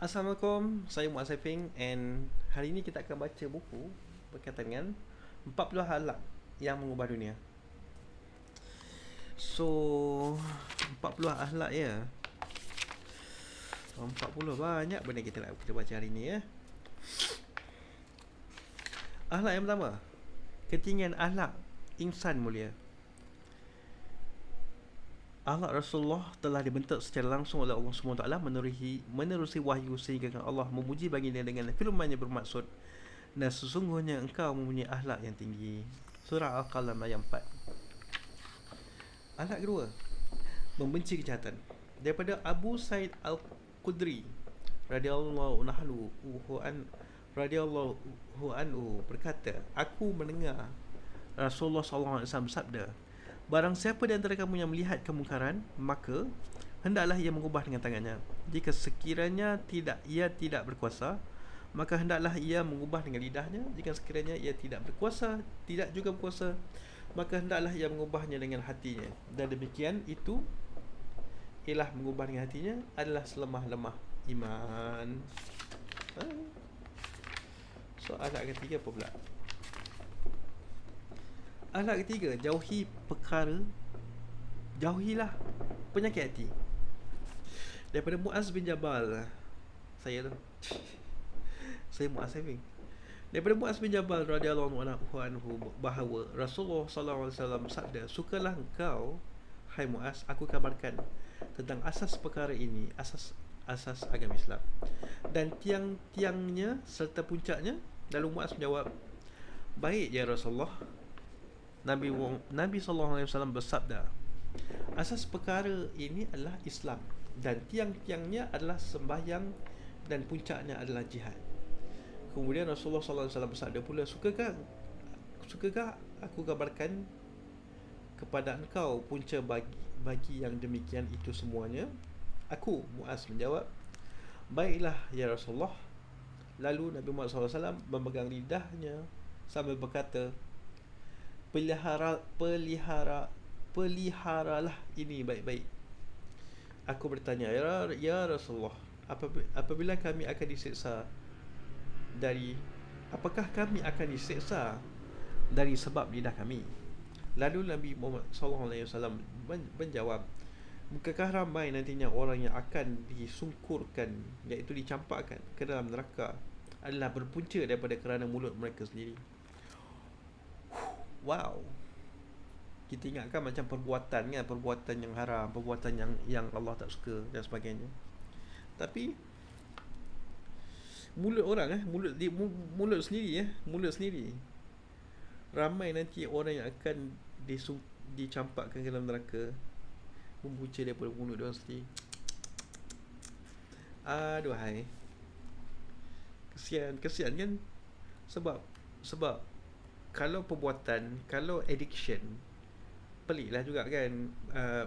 Assalamualaikum, saya Muaz Saifing and hari ini kita akan baca buku berkaitan dengan 40 akhlak yang mengubah dunia. So, 40 akhlak ya. 40 banyak benda kita baca hari ini ya. Akhlak yang pertama, ketinggian akhlak insan mulia. Akhlak Rasulullah telah dibentuk secara langsung oleh Allah SWT menerusi wahyu sehingga Allah memuji baginda dengan firman yang bermaksud, dan sesungguhnya engkau mempunyai akhlak yang tinggi. Surah Al-Qalam ayat 4. Akhlak kedua, membenci kejahatan. Daripada Abu Sa'id Al-Khudri radhiyallahu anhu berkata, aku mendengar Rasulullah SAW bersabda, barang siapa di antara kamu yang melihat kemungkaran, maka hendaklah ia mengubah dengan tangannya. Jika sekiranya ia tidak berkuasa, maka hendaklah ia mengubah dengan lidahnya. Jika sekiranya ia tidak juga berkuasa, maka hendaklah ia mengubahnya dengan hatinya. Dan demikian itu ialah mengubah dengan hatinya adalah selemah-lemah iman. So akhlak ketiga apa pula? Akhlak ketiga, jauhilah penyakit hati. Daripada Muaz bin Jabal, saya tu saya Muaz Saifing. Daripada Muaz bin Jabal radhiyallahu anhu bahawa Rasulullah sallallahu alaihi wasallam bersabda, sukalah engkau, hai Muaz, aku kabarkan tentang asas perkara ini, asas agama Islam dan tiang-tiangnya serta puncaknya. Lalu Muaz menjawab, baik ya Rasulullah. Nabi SAW bersabda, asas perkara ini adalah Islam dan tiang-tiangnya adalah sembahyang dan puncaknya adalah jihad. Kemudian Rasulullah SAW bersabda pula, sukakah aku kabarkan kepada engkau punca bagi yang demikian itu semuanya? Aku, Muaz, menjawab, baiklah ya Rasulullah. Lalu Nabi Muhammad SAW memegang lidahnya sambil berkata, peliharalah ini baik-baik. Aku bertanya, ya Rasulullah, apabila kami akan disiksa apakah kami akan disiksa dari sebab lidah kami? Lalu Nabi Muhammad SAW menjawab, bukankah ramai nantinya orang yang akan disungkurkan, iaitu dicampakkan ke dalam neraka adalah berpunca daripada kerana mulut mereka sendiri. Wow. Kita ingatkan macam perbuatan yang haram, perbuatan yang Allah tak suka dan sebagainya. Tapi mulut orang mulut sendiri. Ramai nanti orang yang akan dicampakkan ke dalam neraka membuca daripada mulut dia sendiri. Aduhai. Kesian kan? Sebab kalau addiction, peliklah juga kan,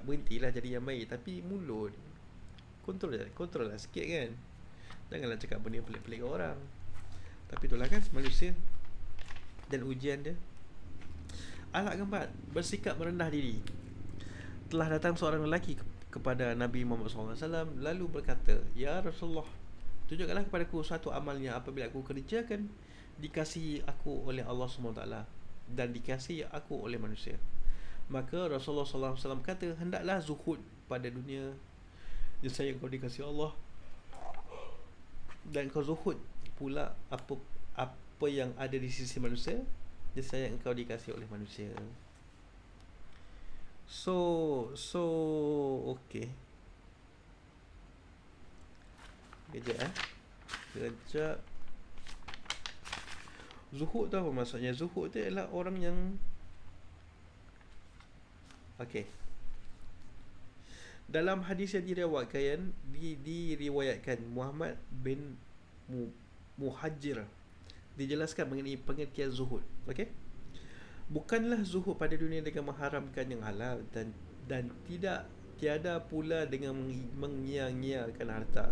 berhentilah jadi yang baik. Tapi mulut kontrol lah sikit kan. Janganlah cakap benda pelik-pelik ke orang. Tapi itulah kan manusia dan ujian dia. Akhlak keempat, bersikap merendah diri. Telah datang seorang lelaki kepada Nabi Muhammad SAW lalu berkata, ya Rasulullah, tunjukkanlah kepadaku suatu amalnya apabila aku kerjakan dikasihi aku oleh Allah SWT dan dikasihi aku oleh manusia. Maka Rasulullah SAW kata, hendaklah zuhud pada dunia, nescaya kau dikasihi Allah, dan kau zuhud pula apa yang ada di sisi manusia, nescaya engkau dikasihi oleh manusia. So okay. Kejap. Zuhud tu apa maksudnya? Zuhud tu adalah orang yang dalam hadis yang diriwayatkan Muhammad bin Muhajir dijelaskan mengenai pengertian zuhud. Bukanlah zuhud pada dunia dengan mengharamkan yang halal dan tiada pula dengan mengia-ngiakan harta.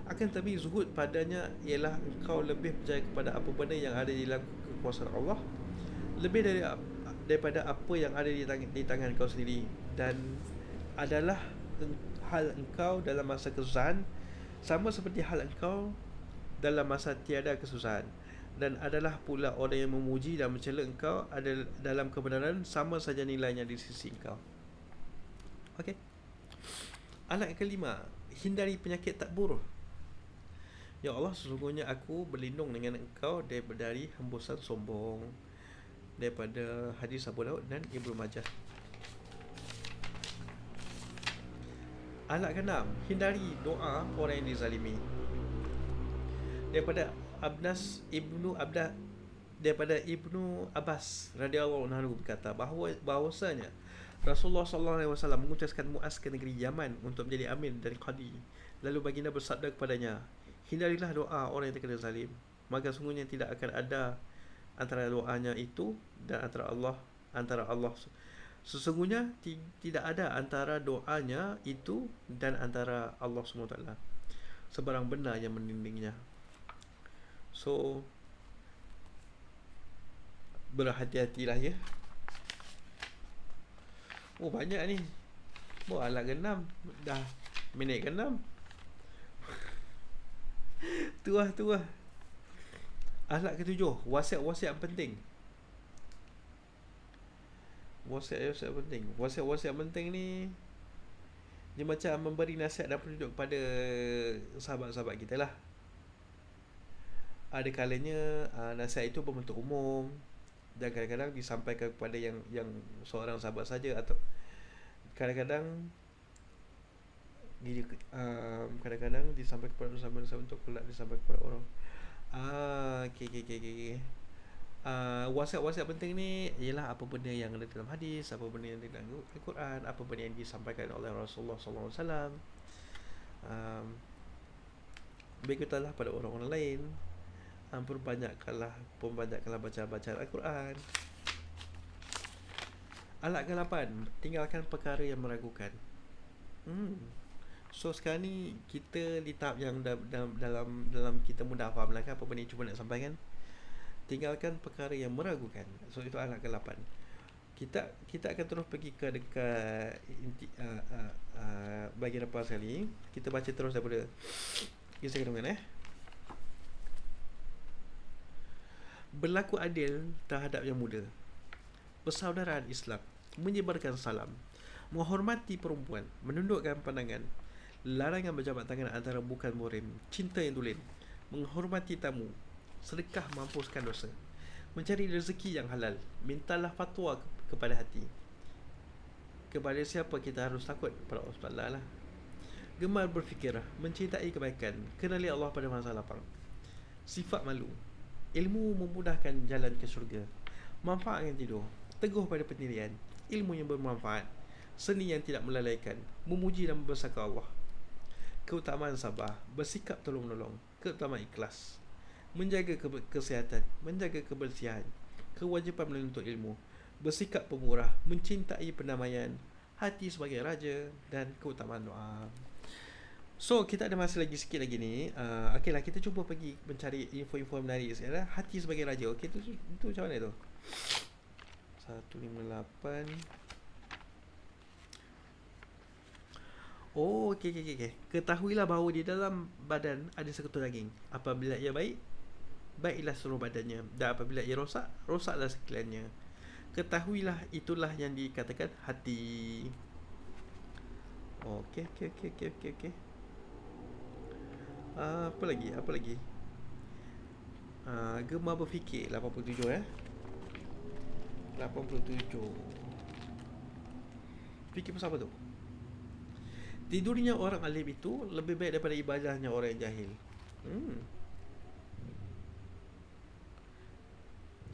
Akan tetapi zuhud padanya ialah engkau lebih percaya kepada apa benda yang ada di dalam kekuasaan Allah lebih daripada apa yang ada di tangan kau sendiri, dan adalah hal engkau dalam masa kesusahan Sama seperti hal engkau dalam masa tiada kesusahan, dan adalah pula orang yang memuji dan mencela engkau ada dalam kebenaran sama saja nilainya di sisi engkau. Okey. Alat yang kelima, hindari penyakit tak buruh. Ya Allah, sesungguhnya aku berlindung dengan engkau dari hembusan sombong. Daripada hadis Abu Daud dan Ibnu Majah. Alat keenam, hindari doa orang yang dizalimi. Daripada Abnas Ibnu Abdah daripada Ibnu Abbas radhiyallahu anhu berkata bahawasanya Rasulullah sallallahu alaihi wasallam mengutuskan Muaz ke negeri Yaman untuk menjadi amir dan qadi. Lalu baginda bersabda kepadanya, hindarilah doa orang yang terkena zalim, maka sungguhnya tidak akan ada antara doanya itu dan antara Allah sesungguhnya tidak ada antara doanya itu dan antara Allah SWT sebarang benda yang menindingnya. So berhati-hatilah ya. Oh, banyak ni. Oh, alat ke-6 dah minit ke-6. tu lah. Alat ke-7, wasiat-wasiat penting. Wasiat penting. Wasiat penting ni dia macam memberi nasihat dan petunjuk kepada sahabat-sahabat kita lah. Ada kalanya nasihat itu berbentuk umum dan kadang-kadang disampaikan kepada yang seorang sahabat saja, atau kadang-kadang kadang-kadang disampaikan kepada sahabat-sahabat untuk kelak disampaikan kepada orang. Okay. Wasiat-wasiat penting ni ialah apa benda yang ada dalam hadis, apa benda yang ada dalam Al-Quran, apa benda yang disampaikan oleh Rasulullah SAW. Beritahulah pada orang-orang lain. Perbanyakkanlah baca Al-Quran. Alat ke-8, tinggalkan perkara yang meragukan. So sekarang ni kita di tahap yang dalam kita mudah faham lah kan apa benda yang cuba nak sampaikan. Tinggalkan perkara yang meragukan. So itu alat ke-8. Kita akan terus pergi ke dekat bahagian depan sekali. Kita baca terus daripada kisah kandungan Berlaku adil terhadap yang muda, persaudaraan Islam, menyebarkan salam, menghormati perempuan, menundukkan pandangan, larangan berjabat tangan antara bukan muhrim, cinta yang tulen, menghormati tamu, sedekah menghapuskan dosa, mencari rezeki yang halal, mintalah fatwa kepada hati. Kepada siapa kita harus takut? Kepada Allah SWT lah. Gemar berfikir, mencintai kebaikan, kenali Allah pada masa lapang, sifat malu, ilmu memudahkan jalan ke syurga, manfaatkan tidur, teguh pada pendirian, ilmu yang bermanfaat, seni yang tidak melalaikan, memuji dan membesarkan Allah, keutamaan sabar, bersikap tolong-menolong, keutamaan ikhlas, menjaga kesihatan, menjaga kebersihan, kewajipan menuntut ilmu, bersikap pemurah, mencintai pendamaian, hati sebagai raja, dan keutamaan doa. So kita ada masa lagi sikit lagi ni. Okey lah, kita cuba pergi mencari info-info menarik sekarang. Hati sebagai raja. Okey, itu macam mana tu? 158. Oh, okey. Ketahuilah bahawa di dalam badan ada sekutu daging. Apabila ia baik, baiklah seluruh badannya, dan apabila ia rosak, rosaklah sekaliannya. Ketahuilah itulah yang dikatakan hati. Okey. Apa lagi? Gemar berfikir, 87 87. Fikir pasal apa tu? Tidurnya orang alim itu lebih baik daripada ibadahnya orang yang jahil.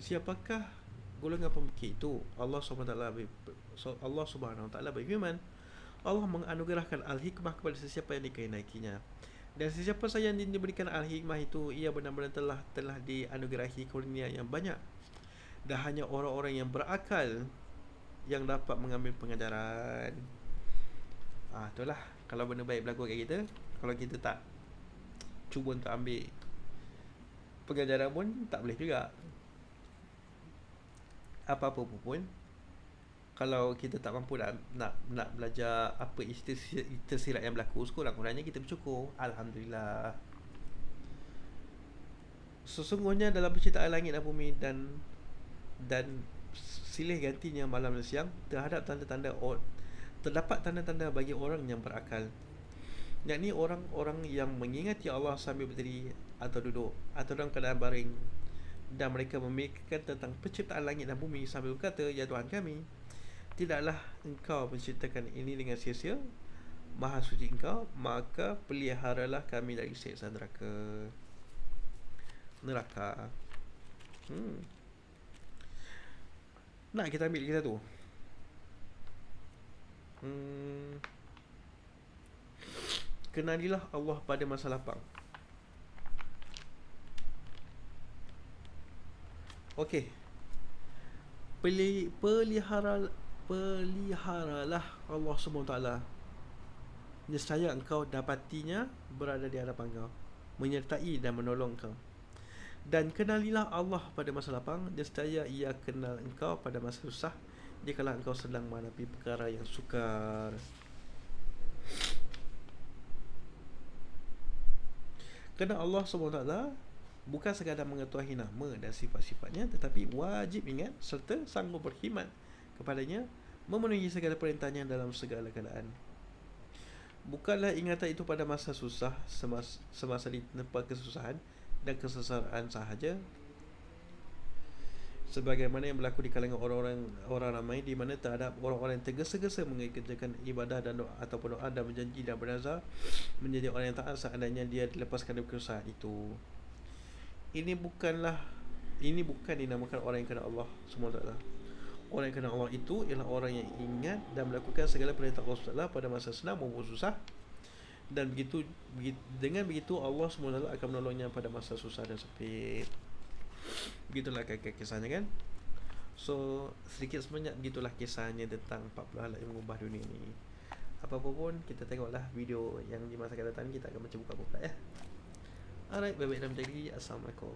Siapakah golongan pemikir itu? Allah Subhanahu Wa Taala berfirman, Allah menganugerahkan al-hikmah kepada sesiapa yang dikehendakinya. Dan sesiapa saja yang diberikan al-hikmah itu, ia benar-benar telah dianugerahi kurnia yang banyak. Dan hanya orang-orang yang berakal yang dapat mengambil pengajaran. Itulah, kalau benda baik berlaku kat kita, kalau kita tak cuba untuk ambil pengajaran pun tak boleh juga. Apa-apa pun Kalau kita tak mampu nak belajar apa tersirat yang berlaku, sekurang-kurangnya kita bersyukur. Alhamdulillah. Sesungguhnya dalam penciptaan langit dan bumi dan silih gantinya malam dan siang, terdapat tanda-tanda bagi orang yang berakal, yakni orang-orang yang mengingati Allah sambil berdiri atau duduk atau dalam keadaan baring, dan mereka memikirkan tentang penciptaan langit dan bumi sambil berkata, ya Tuhan kami, tidaklah engkau menciptakan ini dengan sia-sia, maha suci engkau, maka peliharalah kami dari siksa neraka. hmm. Nak kita ambil kita tu. hmm. Kenalilah Allah pada masa lapang. Okey, peliharalah Allah SWT, nescaya engkau dapatinya berada di hadapan kau, menyertai dan menolong kau. Dan kenalilah Allah pada masa lapang, nescaya ia kenal engkau pada masa susah, jikalau engkau sedang menghadapi perkara yang sukar. Kerana Allah SWT bukan sekadar mengetahui nama dan sifat-sifatnya, tetapi wajib ingat serta sanggup berkhidmat kepadanya, memenuhi segala perintahnya dalam segala keadaan. Bukanlah ingatan itu pada masa susah, semasa ditempa kesusahan dan kesesaran sahaja, sebagaimana yang berlaku di kalangan orang ramai, di mana terhadap orang-orang yang tergesa-gesa mengerjakan ibadah dan doa, ataupun doa dan berjanji dan bernazar menjadi orang yang taat seandainya dia dilepaskan dari kesusahan itu. Ini bukan dinamakan orang yang kenal Allah SWT. Orang yang kenal Allah itu ialah orang yang ingat dan melakukan segala perintah Allah SWT pada masa senang maupun susah. Dan dengan begitu Allah SWT akan menolongnya pada masa susah dan sempit. Begitulah kisahnya kan. So sedikit sebanyak begitulah kisahnya tentang 40 hal yang mengubah dunia ni. Apa-apa pun kita tengoklah video yang di masa akan datang, kita akan baca buka-buka ya. Alright, baik-baik dan menjadi. Assalamualaikum.